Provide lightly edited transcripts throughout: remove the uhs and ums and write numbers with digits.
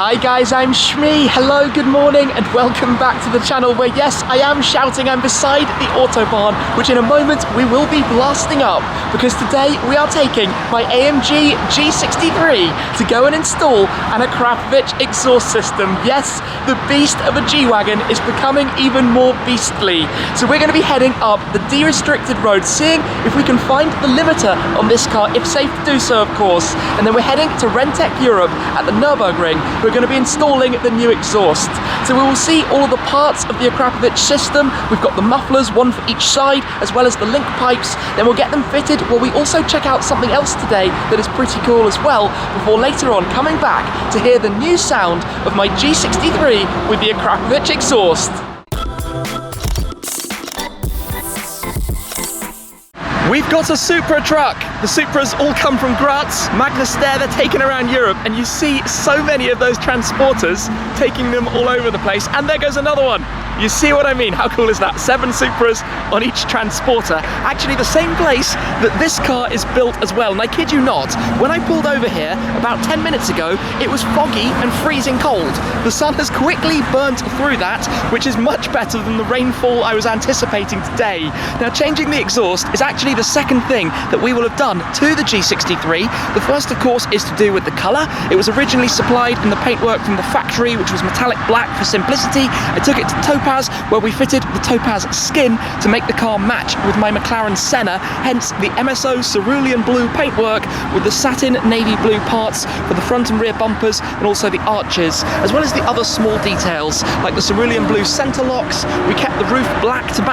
Hi guys, I'm Shmee. Hello, good morning, and welcome back to the channel where, yes, I am shouting. I'm beside the Autobahn, which in a moment we will be blasting up, because today we are taking my AMG G63 to go and install an Akrapovic exhaust system. Yes, the beast of a G-Wagon is becoming even more beastly. So we're going to be heading up the de-restricted road, seeing if we can find the limiter on this car, if safe to do so, of course. And then we're heading to RENNtech Europe at the Nurburgring. We're going to be installing the new exhaust. So we will see all of the parts of the Akrapovic system. We've got the mufflers, one for each side, as well as the link pipes. Then we'll get them fitted. While we also check out something else today that is pretty cool as well, before later on coming back to hear the new sound of my G63 with the Akrapovic exhaust. We've got a Supra truck. The Supras all come from Graz, Magnus there, they're taken around Europe, and you see so many of those transporters taking them all over the place. And there goes another one. You see what I mean? How cool is that? 7 Supras on each transporter. Actually, the same place that this car is built as well. And I kid you not, when I pulled over here about 10 minutes ago, it was foggy and freezing cold. The sun has quickly burnt through that, which is much better than the rainfall I was anticipating today. Now, changing the exhaust is actually the second thing that we will have done to the G63. The first, of course, is to do with the colour. It was originally supplied in the paintwork from the factory, which was metallic black for simplicity. I took it to Topaz, where we fitted the Topaz skin to make the car match with my McLaren Senna, hence the MSO cerulean blue paintwork with the satin navy blue parts for the front and rear bumpers and also the arches, as well as the other small details like the cerulean blue centre locks. We kept the roof black to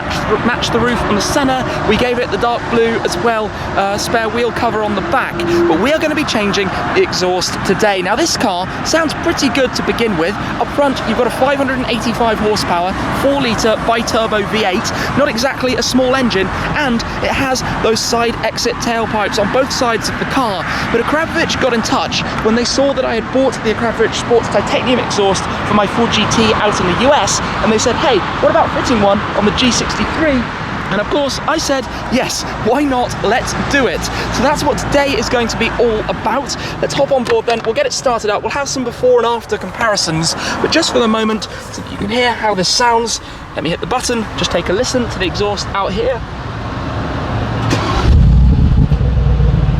match the roof on the Senna. We gave it the dark blue as well, spare wheel cover on the back. But we are going to be changing the exhaust today. Now, this car sounds pretty good to begin with. Up front, you've got a 585 horsepower 4-litre Biturbo V8, not exactly a small engine, and it has those side exit tailpipes on both sides of the car. But Akrapovic got in touch when they saw that I had bought the Akrapovic Sports Titanium exhaust for my Ford GT out in the US, and they said, hey, what about fitting one on the G63? And of course, I said, yes, why not? Let's do it. So that's what today is going to be all about. Let's hop on board then. We'll get it started up. We'll have some before and after comparisons. But just for the moment, so that you can hear how this sounds, let me hit the button. Just take a listen to the exhaust out here.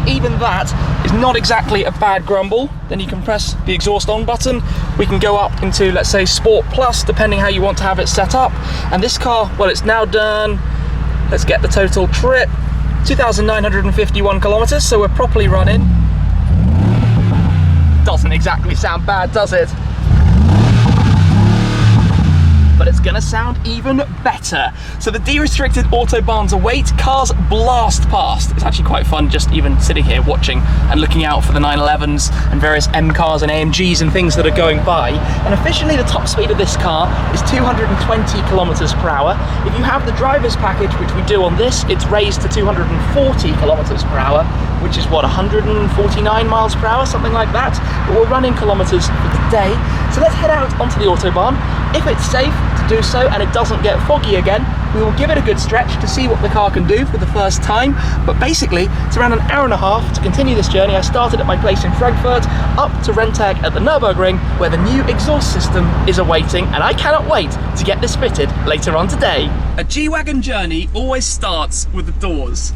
Even that is not exactly a bad grumble. Then you can press the exhaust on button. We can go up into, let's say, Sport Plus, depending how you want to have it set up. And this car, well, it's now done. Let's get the total trip. 2,951 kilometers, so we're properly running. Doesn't exactly sound bad, does it? But it's gonna sound even better. So the de-restricted Autobahns await, cars blast past. It's actually quite fun just even sitting here watching and looking out for the 911s and various M cars and AMGs and things that are going by. And officially the top speed of this car is 220 kilometers per hour. If you have the driver's package, which we do on this, it's raised to 240 kilometers per hour, which is what, 149 miles per hour, something like that. But we're running kilometers for today. So let's head out onto the Autobahn. If it's safe to do so and it doesn't get foggy again, we will give it a good stretch to see what the car can do for the first time. But basically, it's around an hour and a half to continue this journey. I started at my place in Frankfurt, up to RENNtech at the Nurburgring, where the new exhaust system is awaiting, and I cannot wait to get this fitted later on today. A G-Wagon journey always starts with the doors.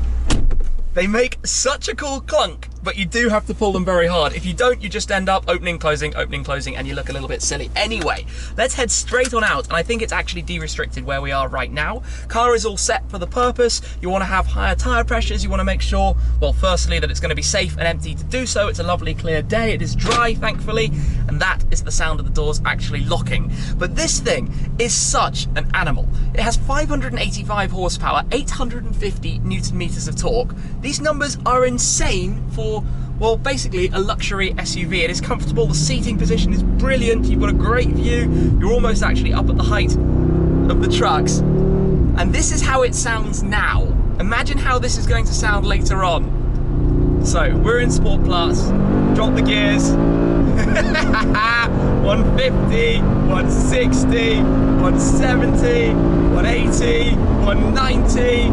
They make such a cool clunk, but you do have to pull them very hard. If you don't, you just end up opening, closing, and you look a little bit silly. Anyway, let's head straight on out, and I think it's actually de-restricted where we are right now. Car is all set for the purpose. You want to have higher tire pressures. You want to make sure, well, firstly, that it's going to be safe and empty to do so. It's a lovely clear day. It is dry, thankfully, and that is the sound of the doors actually locking. But this thing is such an animal. It has 585 horsepower, 850 Newton meters of torque. These numbers are insane for, well, basically a luxury SUV. It is comfortable, the seating position is brilliant, you've got a great view, you're almost actually up at the height of the trucks. And this is how it sounds now. Imagine how this is going to sound later on. So, we're in Sport Plus, drop the gears. 150, 160, 170, 180, 190.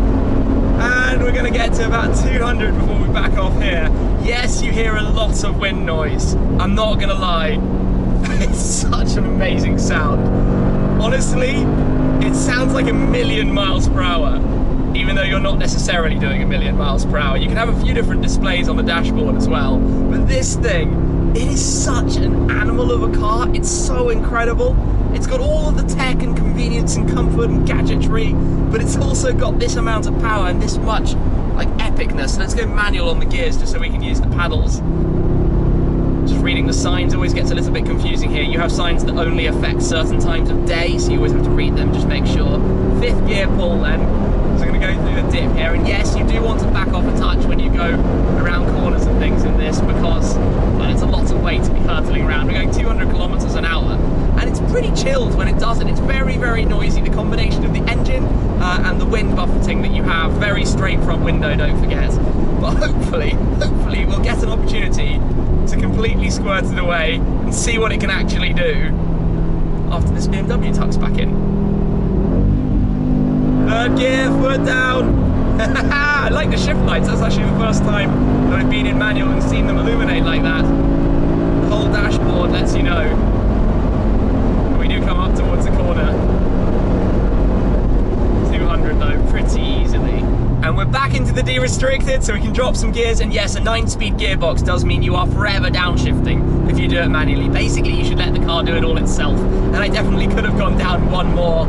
And we're gonna get to about 200 before we back off here. Yes, you hear a lot of wind noise. I'm not gonna lie. It's amazing sound. Honestly, it sounds like 1,000,000 miles per hour, even though you're not necessarily doing 1,000,000 miles per hour. You can have a few different displays on the dashboard as well, but this thing, it is such an animal of a car. It's so incredible. It's got all of the tech and convenience and comfort and gadgetry, but it's also got this amount of power and this much like epicness. Let's go manual on the gears just so we can use the paddles. Just reading the signs always gets a little bit confusing here. You have signs that only affect certain times of day, so you always have to read them, just make sure. 5th gear pull then. So I'm going to go through the dip here, and yes, you do want to back off a touch when you go around corners and things in this, because it's a lot of weight to be hurtling around. We're going 200 kilometers an hour, and it's pretty chilled when it does it. It's very, very noisy. The combination of the engine and the wind buffeting that you have, very straight front window, don't forget. But hopefully we'll get an opportunity to completely squirt it away and see what it can actually do after this BMW tucks back in. 3rd gear, foot down. I like the shift lights. That's actually the first time that I've been in manual and seen them illuminate like that. The whole dashboard lets you know when we do come up towards the corner. 200 though, pretty easily. And we're back into the de-restricted, so we can drop some gears, and yes, a 9-speed gearbox does mean you are forever downshifting if you do it manually. Basically, you should let the car do it all itself, and I definitely could have gone down one more.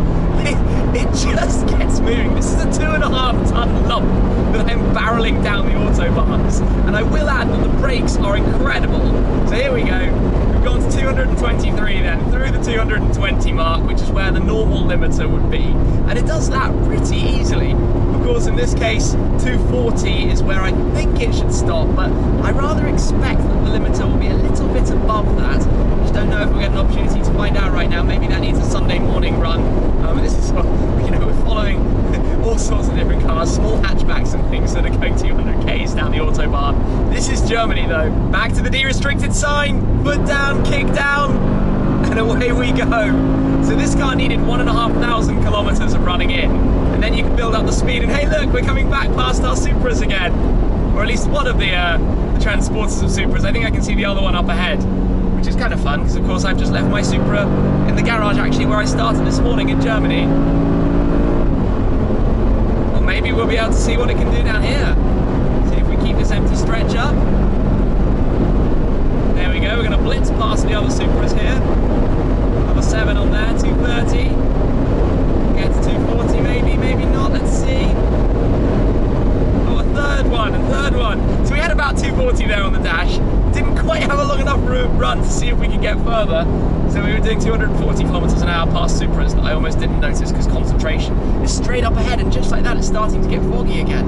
It just gets moving. This is a 2.5-ton lump that I'm barreling down the Autobahns, and I will add that the brakes are incredible. So here we go. We've gone to 223 then, through the 220 mark, which is where the normal limiter would be, and it does that pretty easily. Of course, in this case, 240 is where I think it should stop, but I rather expect that the limiter will be a little bit above that. I just don't know if we'll get an opportunity to find out right now. Maybe that needs a Sunday morning run. This is, we're following all sorts of different cars, small hatchbacks and things that are going 200 k's down the Autobahn. This is Germany though. Back to the de-restricted sign, foot down, kick down, and away we go. So this car needed 1,500 kilometers of running in, and then you can build up the speed, and hey look, we're coming back past our Supras again, or at least one of the transporters of Supras. I think I can see the other one up ahead, which is kind of fun, because of course I've just left my Supra in the garage actually where I started this morning in Germany. Or maybe we'll be able to see what it can do down here. See if we keep this empty stretch up. There we go, we're going to blitz past the other Supras here. Another 7 on there, 230. Get to 240 maybe, maybe not, let's see. Oh, a third one. So we had about 240 there on the dash. Didn't quite have a long enough run to see if we could get further. So we were doing 240 kilometers an hour past Supras that I almost didn't notice because concentration is straight up ahead, and just like that it's starting to get foggy again.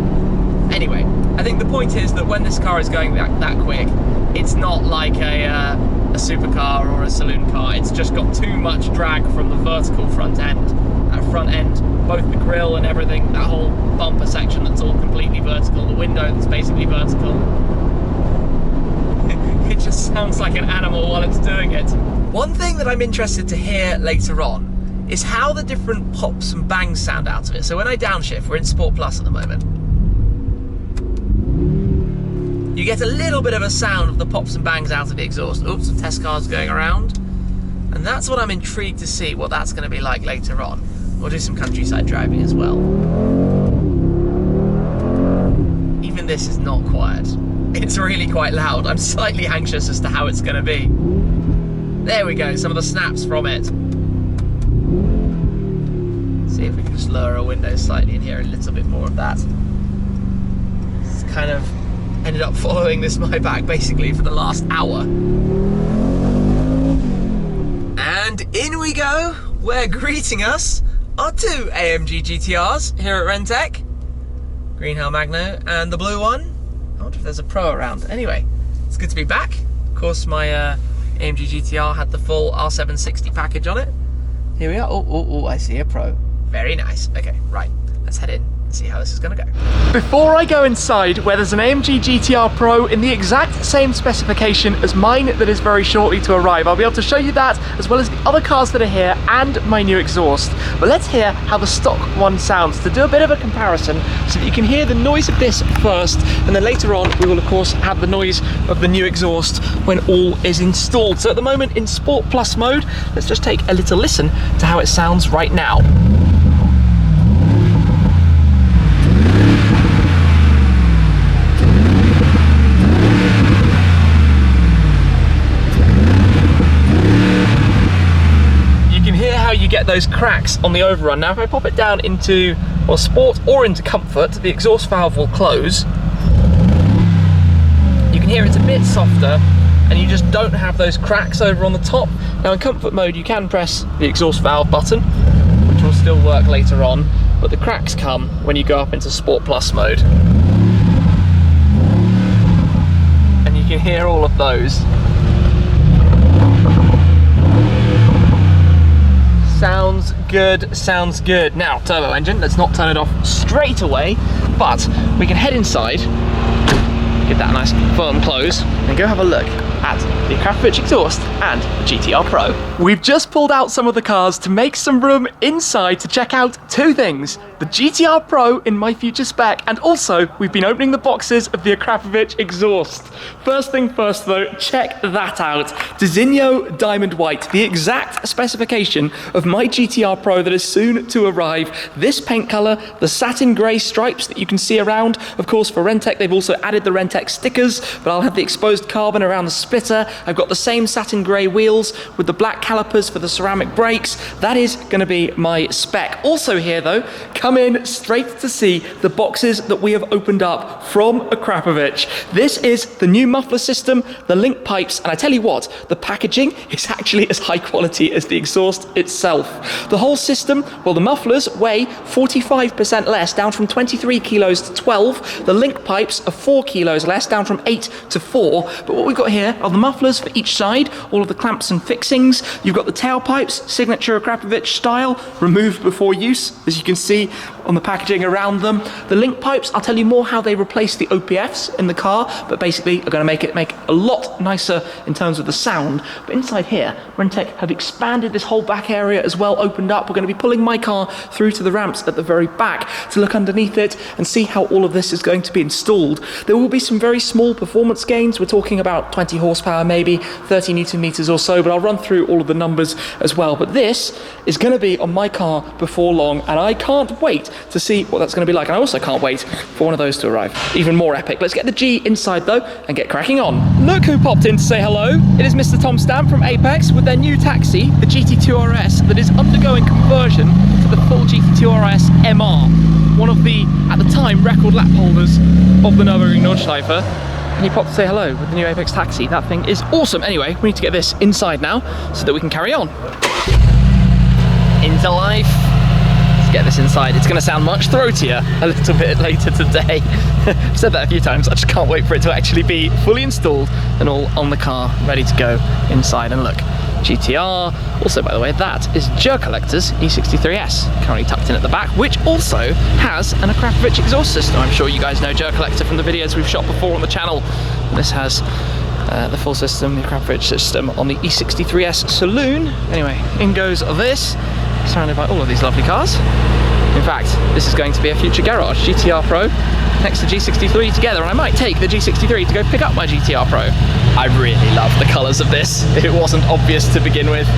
Anyway, I think the point is that when this car is going that quick, it's not like a supercar or a saloon car. It's just got too much drag from the vertical front end. That front end, both the grille and everything, that whole bumper section that's all completely vertical, the window that's basically vertical. It just sounds like an animal while it's doing it. One thing that I'm interested to hear later on is how the different pops and bangs sound out of it. So when I downshift, we're in Sport Plus at the moment, you get a little bit of a sound of the pops and bangs out of the exhaust. Oops, some test cars going around. And that's what I'm intrigued to see, what that's going to be like later on. We'll do some countryside driving as well. Even this is not quiet. It's really quite loud. I'm slightly anxious as to how it's going to be. There we go, some of the snaps from it. See if we can just lower our windows slightly and hear a little bit more of that. It's kind of ended up following this Maybach basically for the last hour. And in we go, where greeting us are 2 AMG GTRs here at RENNtech. Green Hell Magno and the blue one. I wonder if there's a Pro around. Anyway, it's good to be back. Of course, my AMG GTR had the full R760 package on it. Here we are. Oh, I see a Pro. Very nice. Okay, right. Let's head in and see how this is going to go. Before I go inside, where there's an AMG GT R Pro in the exact same specification as mine that is very shortly to arrive, I'll be able to show you that as well as the other cars that are here and my new exhaust. But let's hear how the stock one sounds to do a bit of a comparison so that you can hear the noise of this first, and then later on we will of course have the noise of the new exhaust when all is installed. So at the moment in Sport Plus mode, let's just take a little listen to how it sounds right now. You get those cracks on the overrun. Now if I pop it down into sport or into comfort, the exhaust valve will close. You can hear it's a bit softer and you just don't have those cracks over on the top. Now in comfort mode you can press the exhaust valve button, which will still work later on, but the cracks come when you go up into Sport Plus mode. And you can hear all of those. Sounds good, sounds good. Now, turbo engine, let's not turn it off straight away, but we can head inside, get that nice firm close, and go have a look at the Akrapovic exhaust and the GT R Pro. We've just pulled out some of the cars to make some room inside to check out two things: the GT R Pro in my future spec, and also we've been opening the boxes of the Akrapovic exhaust. First thing first though, check that out. Designo Diamond White, the exact specification of my GT R Pro that is soon to arrive. This paint color, the satin grey stripes that you can see around. Of course for RENNtech they've also added the RENNtech stickers, but I'll have the exposed carbon around the splitter. I've got the same satin grey wheels with the black calipers for the ceramic brakes. That is going to be my spec. Also here though, come in straight to see the boxes that we have opened up from Akrapovic. This is the new muffler system, the link pipes, and I tell you what, the packaging is actually as high quality as the exhaust itself. The whole system, well, the mufflers weigh 45% less, down from 23 kilos to 12. The link pipes are 4 kilos less, down from 8 to 4. But what we've got here are the mufflers for each side, all of the clamps and fixings. You've got the tailpipes, signature Akrapovic style, removed before use, as you can see on the packaging around them. The link pipes, I'll tell you more how they replace the OPFs in the car, but basically are going to make it a lot nicer in terms of the sound. But inside here, RENNtech have expanded this whole back area as well, opened up. We're going to be pulling my car through to the ramps at the very back to look underneath it and see how all of this is going to be installed. There will be some very small performance gains. We're talking about 20 horsepower, maybe 30 Newton meters or so, but I'll run through all of the numbers as well. But this is going to be on my car before long, and I can't wait to see what that's going to be like. And I also can't wait for one of those to arrive. Even more epic. Let's get the G inside though and get cracking on. Look who popped in to say hello. It is Mr. Tom Stamp from Apex with their new taxi, the GT2 RS, that is undergoing conversion to the full GT2 RS MR, one of the, at the time, record lap holders of the Nurburgring Nordschleife. And he popped to say hello with the new Apex taxi. That thing is awesome. Anyway, we need to get this inside now so that we can carry on. Into life. Let's get this inside. It's going to sound much throatier a little bit later today. I've said that a few times. I just can't wait for it to actually be fully installed and all on the car, ready to go inside. And look, GTR. Also, by the way, that is Jerk Collector's E63S, currently tucked in at the back, which also has an Akrapovic exhaust system. I'm sure you guys know Jerk Collector from the videos we've shot before on the channel. This has the full system, the Akrapovic system on the E63S saloon. Anyway, in goes this, surrounded by all of these lovely cars. In fact, this is going to be a future garage, GT R Pro next to G63 together, and I might take the G63 to go pick up my GT R Pro. I really love the colours of this. It wasn't obvious to begin with.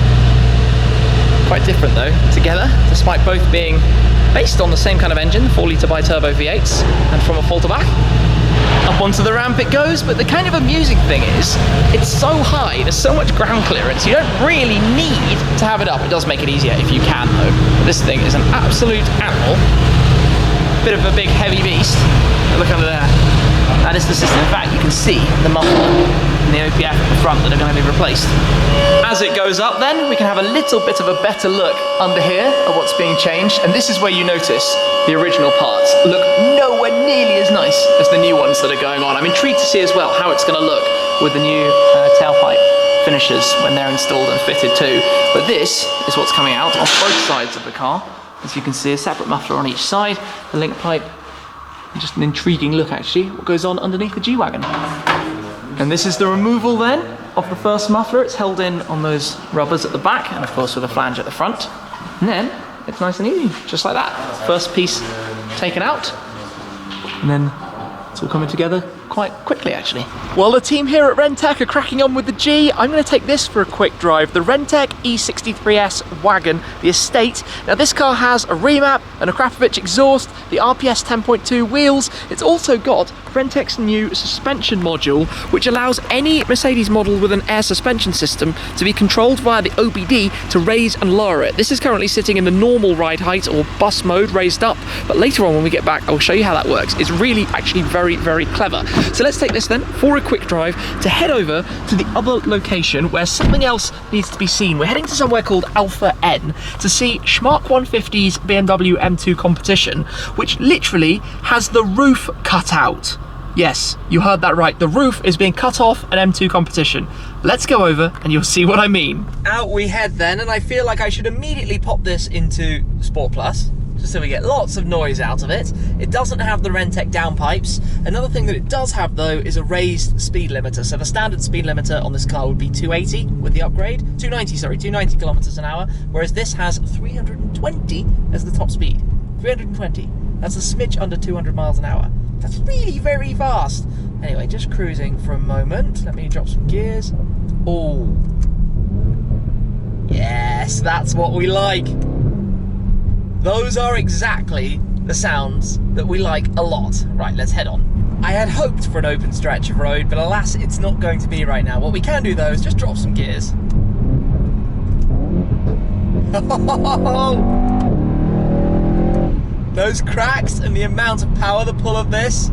Quite different though, together, despite both being based on the same kind of engine, 4-litre Biturbo V8s, and from Affalterbach. Up onto the ramp it goes, but the kind of amusing thing is, it's so high, there's so much ground clearance, you don't really need to have it up. It does make it easier if you can though. But this thing is an absolute animal. Bit of a big heavy beast. Look under there. That is the system. In fact, you can see the muffler and the OPF at the front that are going to be replaced. As it goes up then, we can have a little bit of a better look under here at what's being changed, and this is where you notice the original parts look nowhere nearly as nice as the new ones that are going on. I'm intrigued to see as well how it's going to look with the new tailpipe finishes when they're installed and fitted too. But this is what's coming out on both sides of the car As you can see, a separate muffler on each side, the link pipe, and just an intriguing look actually, what goes on underneath the G-Wagon. And this is the removal then of the first muffler. It's held in on those rubbers at the back, and of course with a flange at the front. And then it's nice and easy, just like that. First piece taken out, and then it's all coming together quite quickly actually. Well, the team here at RENNtech are cracking on with the G. I'm going to take this for a quick drive, the RENNtech E63S wagon, the estate. Now this car has a remap, an Akrapovic exhaust, the RPS 10.2 wheels. It's also got RENNtech's new suspension module, which allows any Mercedes model with an air suspension system to be controlled via the OBD to raise and lower it. This is currently sitting in the normal ride height or bus mode, raised up, but later on when we get back I'll show you how that works. It's really actually very clever. So let's take this then for a quick drive to head over to the other location where something else needs to be seen. We're heading to somewhere called Alpha N to see Schmark 150's BMW M2 competition, which literally has the roof cut out. Yes, you heard that right. The roof is being cut off an M2 competition. Let's go over and you'll see what I mean. Out we head then, and I feel like I should immediately pop this into Sport Plus, just so we get lots of noise out of it. It doesn't have the RENNtech downpipes. Another thing that it does have though is a raised speed limiter. So the standard speed limiter on this car would be 280 with the upgrade. 290 kilometers an hour, whereas this has 320 as the top speed. 320. That's a smidge under 200 miles an hour. That's really very fast. Anyway, just cruising for a moment. Let me drop some gears. Oh, yes, that's what we like. Those are exactly the sounds that we like a lot. Right, let's head on. I had hoped for an open stretch of road, but alas, it's not going to be right now. What we can do though is just drop some gears. Those cracks and the amount of power, the pull of this,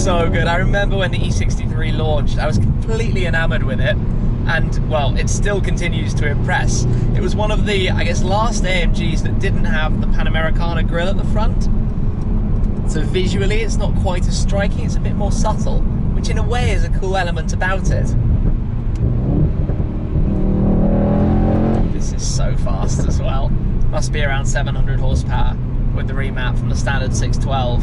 so good. I remember when the E63 launched, I was completely enamored with it. And well, it still continues to impress. It was one of the, I guess, last AMGs that didn't have the Panamericana grille at the front. So visually it's not quite as striking, it's a bit more subtle, which in a way is a cool element about it. This is so fast as well. Must be around 700 horsepower with the remap from the standard 612.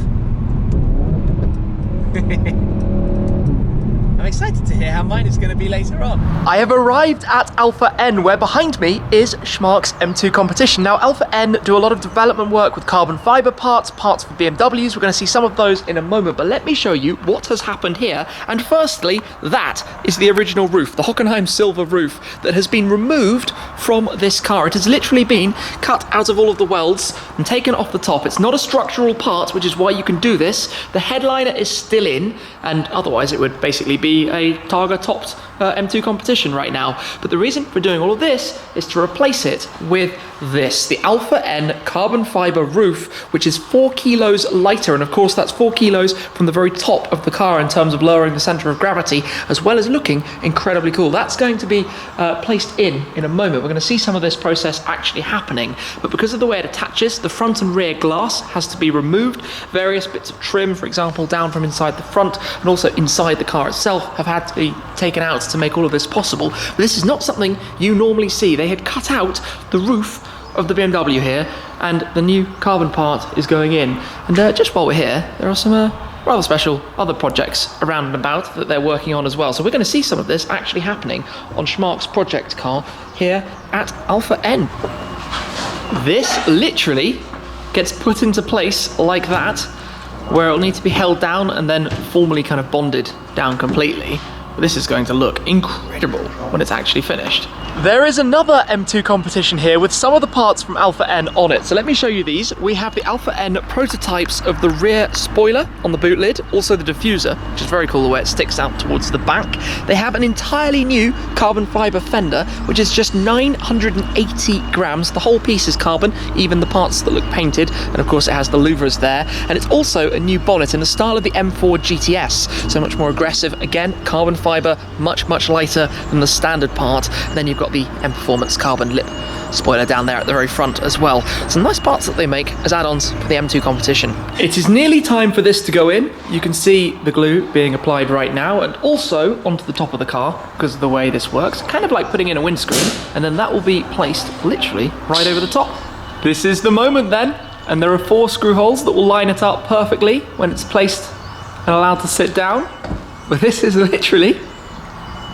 I'm excited to hear how mine is going to be later on. I have arrived at Alpha N, where behind me is Schmark's M2 competition. Now, Alpha N do a lot of development work with carbon fiber parts for BMWs. We're going to see some of those in a moment, but let me show you what has happened here. And firstly, that is the original roof, the Hockenheim silver roof that has been removed from this car. It has literally been cut out of all of the welds and taken off the top. It's not a structural part, which is why you can do this. The headliner is still in, and otherwise it would basically be a Targa topped M2 competition right now. But the reason for doing all of this is to replace it with this, the Alpha N carbon fiber roof, which is 4 kilos lighter, and of course that's 4 kilos from the very top of the car in terms of lowering the center of gravity, as well as looking incredibly cool. That's going to be placed in a moment. We're going to see some of this process actually happening, but because of the way it attaches, the front and rear glass has to be removed. Various bits of trim, for example, down from inside the front and also inside the car itself have had to be taken out to make all of this possible. But this is not something you normally see. They had cut out the roof of the BMW here, and the new carbon part is going in. And just while we're here, there are some rather special other projects around and about that they're working on as well. So we're going to see some of this actually happening on Schmark's project car here at Alpha N. This literally gets put into place like that, where it'll need to be held down and then formally kind of bonded down completely. This is going to look incredible when it's actually finished. There is another M2 competition here with some of the parts from Alpha N on it. So let me show you these. We have the Alpha N prototypes of the rear spoiler on the boot lid, also the diffuser, which is very cool the way it sticks out towards the back. They have an entirely new carbon fiber fender, which is just 980 grams. The whole piece is carbon, even the parts that look painted, and of course it has the louvers there. And it's also a new bonnet in the style of the M4 GTS, so much more aggressive. Again, carbon fiber, much lighter than the standard part. And then you've got the M Performance carbon lip spoiler down there at the very front as well. Some nice parts that they make as add-ons for the M2 competition. It is nearly time for this to go in. You can see the glue being applied right now, and also onto the top of the car because of the way this works. Kind of like putting in a windscreen, and then that will be placed literally right over the top. This is the moment then, and there are 4 screw holes that will line it up perfectly when it's placed and allowed to sit down. But this is literally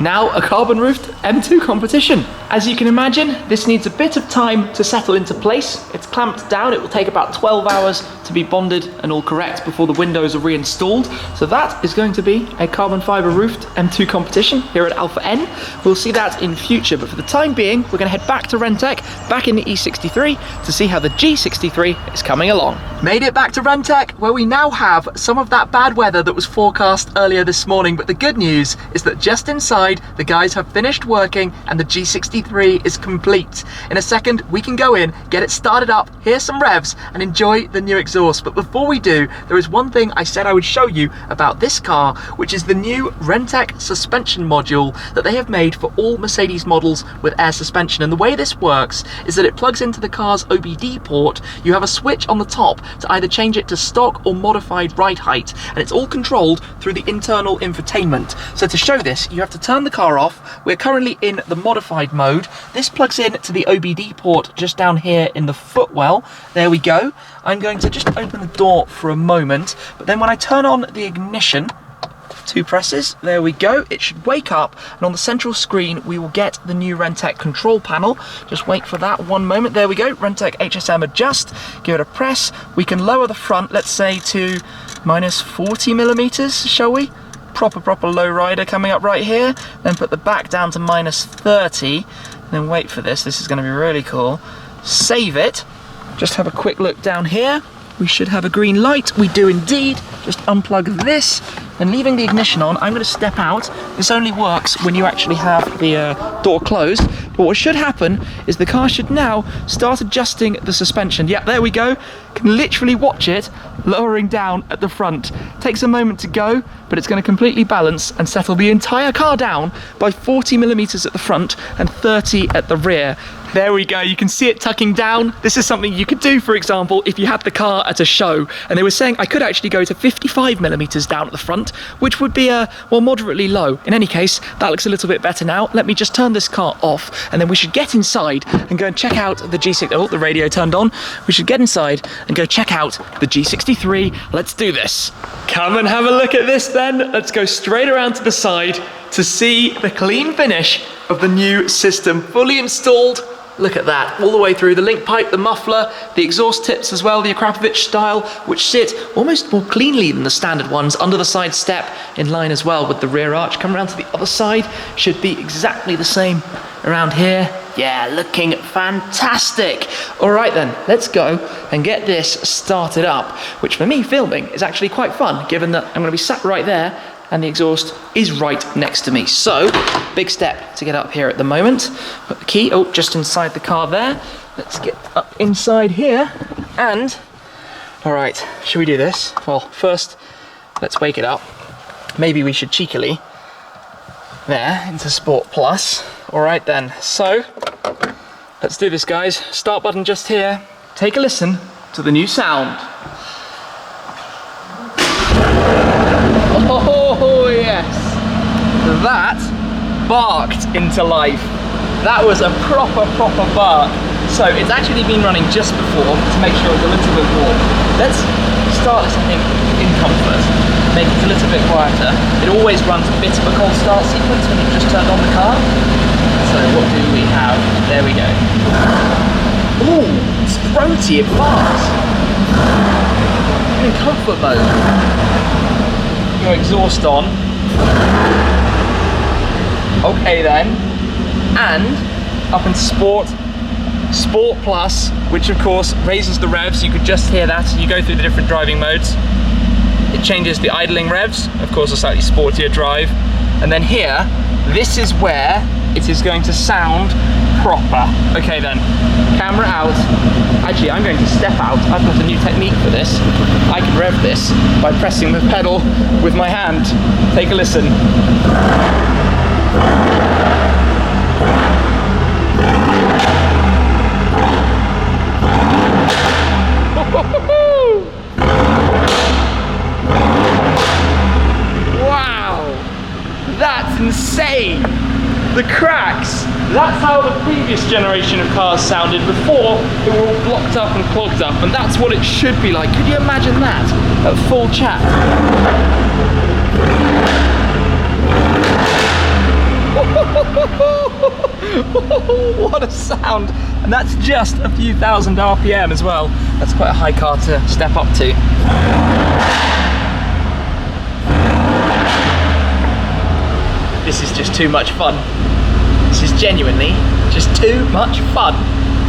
now a carbon-roofed M2 competition. As you can imagine, this needs a bit of time to settle into place. It's clamped down. It will take about 12 hours to be bonded and all correct before the windows are reinstalled. So that is going to be a carbon fiber roofed M2 competition here at Alpha N. We'll see that in future, but for the time being, we're going to head back to RENNtech, back in the E63, to see how the G63 is coming along. Made it back to RENNtech, where we now have some of that bad weather that was forecast earlier this morning, but the good news is that just inside, the guys have finished working and the G63 is complete. In a second, we can go in, get it started up, hear some revs, and enjoy the new exhaust. But before we do, there is one thing I said I would show you about this car, which is the new RENNtech suspension module that they have made for all Mercedes models with air suspension. And the way this works is that it plugs into the car's OBD port. You have a switch on the top to either change it to stock or modified ride height, and it's all controlled through the internal infotainment. So to show this, you have to turn the car off. We're currently in the modified mode. This plugs in to the OBD port just down here in the footwell. There we go. I'm going to just open the door for a moment, but then when I turn on the ignition, 2 presses, there we go, it should wake up, and on the central screen we will get the new RENNtech control panel. Just wait for that one moment. There we go, RENNtech HSM adjust, give it a press. We can lower the front, let's say to minus 40 millimeters, shall we? Proper low rider coming up right here. Then put the back down to minus 30, then wait for this is going to be really cool. Save it, just have a quick look down here. We should have a green light. We do indeed. Just unplug this, and leaving the ignition on, I'm going to step out. This only works when you actually have the door closed. But what should happen is the car should now start adjusting the suspension. Yeah, there we go. Can literally watch it lowering down at the front. Takes a moment to go, but it's going to completely balance and settle the entire car down by 40 millimeters at the front and 30 at the rear. There we go, you can see it tucking down. This is something you could do, for example, if you had the car at a show, and they were saying I could actually go to 55 millimeters down at the front, which would be well, moderately low. In any case, that looks a little bit better now. Let me just turn this car off, and then we should get inside and go and check out the G63. Oh, the radio turned on. We should get inside and go check out the G63. Let's do this. Come and have a look at this then. Let's go straight around to the side to see the clean finish of the new system, fully installed. Look at that, all the way through the Linkpipe, the muffler, the exhaust tips as well, the Akrapovic style, which sit almost more cleanly than the standard ones, under the side step, in line as well with the rear arch. Come around to the other side, should be exactly the same around here. Yeah, looking fantastic. All right then, let's go and get this started up, which for me, filming is actually quite fun, given that I'm going to be sat right there and the exhaust is right next to me. So, big step to get up here at the moment. Put the key, just inside the car there. Let's get up inside here, and, all right, should we do this? Well, first, let's wake it up. Maybe we should cheekily, there, into Sport Plus. All right then, so, let's do this, guys. Start button just here. Take a listen to the new sound. Oh yes, that barked into life. That was a proper bark. So it's actually been running just before to make sure it's a little bit warm. Let's start this thing in comfort, make it a little bit quieter. It always runs a bit of a cold start sequence when you've just turned on the car. So what do we have? There we go. Ooh, it's throaty, it barks. In comfort mode. Your exhaust on. Okay then, and up into Sport Plus, which of course raises the revs. You could just hear that as you go through the different driving modes. It changes the idling revs, of course a slightly sportier drive. And then here, this is where it is going to sound proper. Okay then, camera out. Actually, I'm going to step out. I've got a new technique for this. I can rev this by pressing the pedal with my hand. Take a listen. Wow, that's insane. The cracks, that's how the previous generation of cars sounded before they were all blocked up and clogged up, and that's what it should be like. Could you imagine that at full chat? What a sound. And that's just a few thousand RPM as well. That's quite a high car to step up to. This is just too much fun. This is genuinely just too much fun.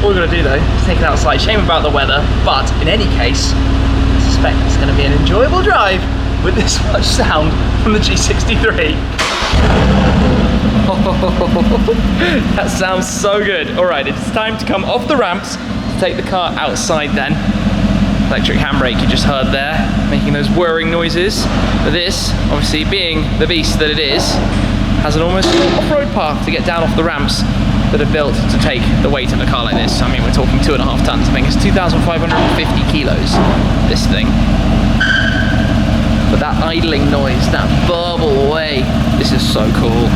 All we're gonna do though is take it outside. Shame about the weather, but in any case, I suspect it's gonna be an enjoyable drive with this much sound from the G63. That sounds so good. All right, it's time to come off the ramps to take the car outside then. Electric handbrake you just heard there, making those whirring noises. But this, obviously being the beast that it is, has an almost off-road path to get down off the ramps that are built to take the weight of a car like this. I mean, we're talking 2.5 tons. I think it's 2,550 kilos, this thing. But that idling noise, that burble away, this is so cool.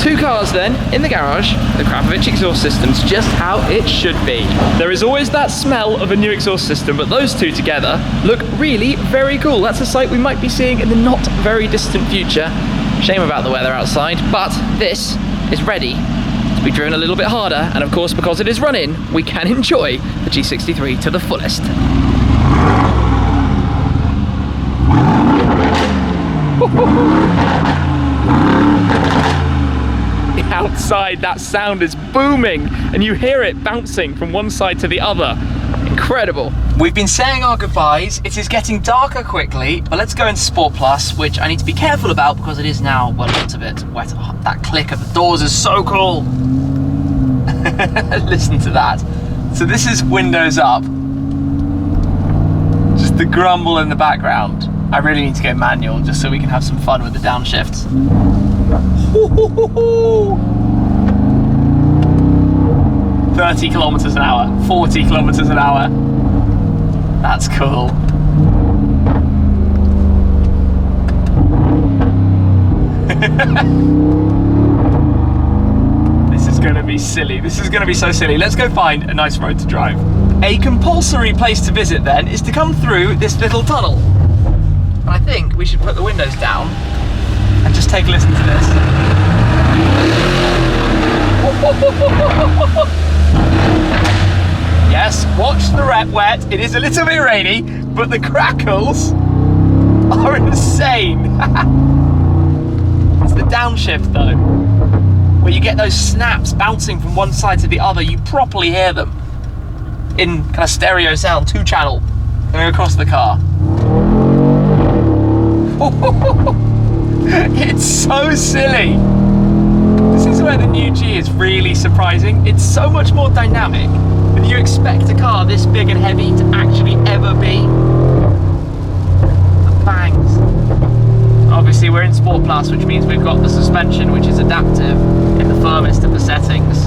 Two cars then, in the garage, the Akrapovic exhaust system's just how it should be. There is always that smell of a new exhaust system, but those two together look really very cool. That's a sight we might be seeing in the not very distant future. Shame about the weather outside, but this is ready to be driven a little bit harder, and of course, because it is run-in, we can enjoy the G63 to the fullest. Outside, that sound is booming and you hear it bouncing from one side to the other. Incredible. We've been saying our goodbyes. It is getting darker quickly, but let's go into Sport Plus, which I need to be careful about because it is now, well, lots of it wet. Oh, that click at the doors is so cool. Listen to that. So this is windows up. Just the grumble in the background. I really need to go manual just so we can have some fun with the downshifts. 30 kilometers an hour, 40 kilometers an hour. That's cool. This is gonna be silly. This is gonna be so silly. Let's go find a nice road to drive. A compulsory place to visit then is to come through this little tunnel. And I think we should put the windows down and just take a listen to this. Yes, watch the wet. It is a little bit rainy, but the crackles are insane. It's the downshift though, where you get those snaps bouncing from one side to the other. You properly hear them in kind of stereo sound, 2-channel, going across the car. It's so silly. This is where the new G is really surprising. It's so much more dynamic than you expect a car this big and heavy to actually ever be. The bangs. Obviously we're in Sport Plus, which means we've got the suspension, which is adaptive in the firmest of the settings.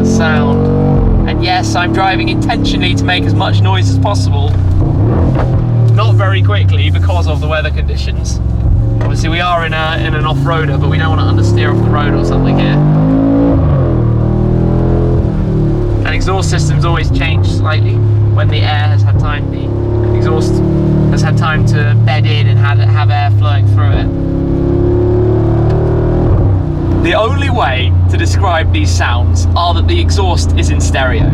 Sound. And yes, I'm driving intentionally to make as much noise as possible. Not very quickly because of the weather conditions. Obviously we are in an off-roader, but we don't want to understeer off the road or something here. And exhaust systems always change slightly when the air has had time, the exhaust has had time to bed in and have air flowing through it. The only way to describe these sounds are that the exhaust is in stereo.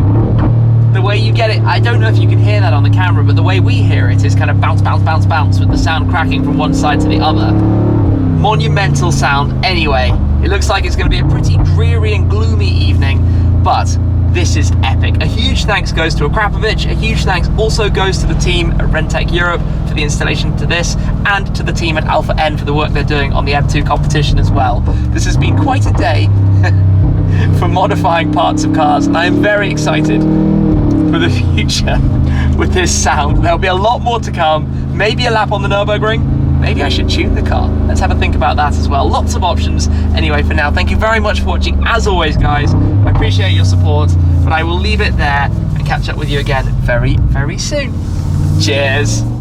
The way you get it, I don't know if you can hear that on the camera, but the way we hear it is kind of bounce, bounce, bounce, bounce with the sound cracking from one side to the other. Monumental sound anyway. It looks like it's going to be a pretty dreary and gloomy evening, but this is epic. A huge thanks goes to Akrapovic. A huge thanks also goes to the team at RENNtech Europe for the installation to this, and to the team at Alpha N for the work they're doing on the M2 competition as well. This has been quite a day for modifying parts of cars, and I am very excited for the future with this sound. There'll be a lot more to come. Maybe a lap on the Nurburgring. Maybe I should tune the car. Let's have a think about that as well. Lots of options. Anyway, for now, thank you very much for watching. As always, guys, I appreciate your support, but I will leave it there and catch up with you again very, very soon. Cheers.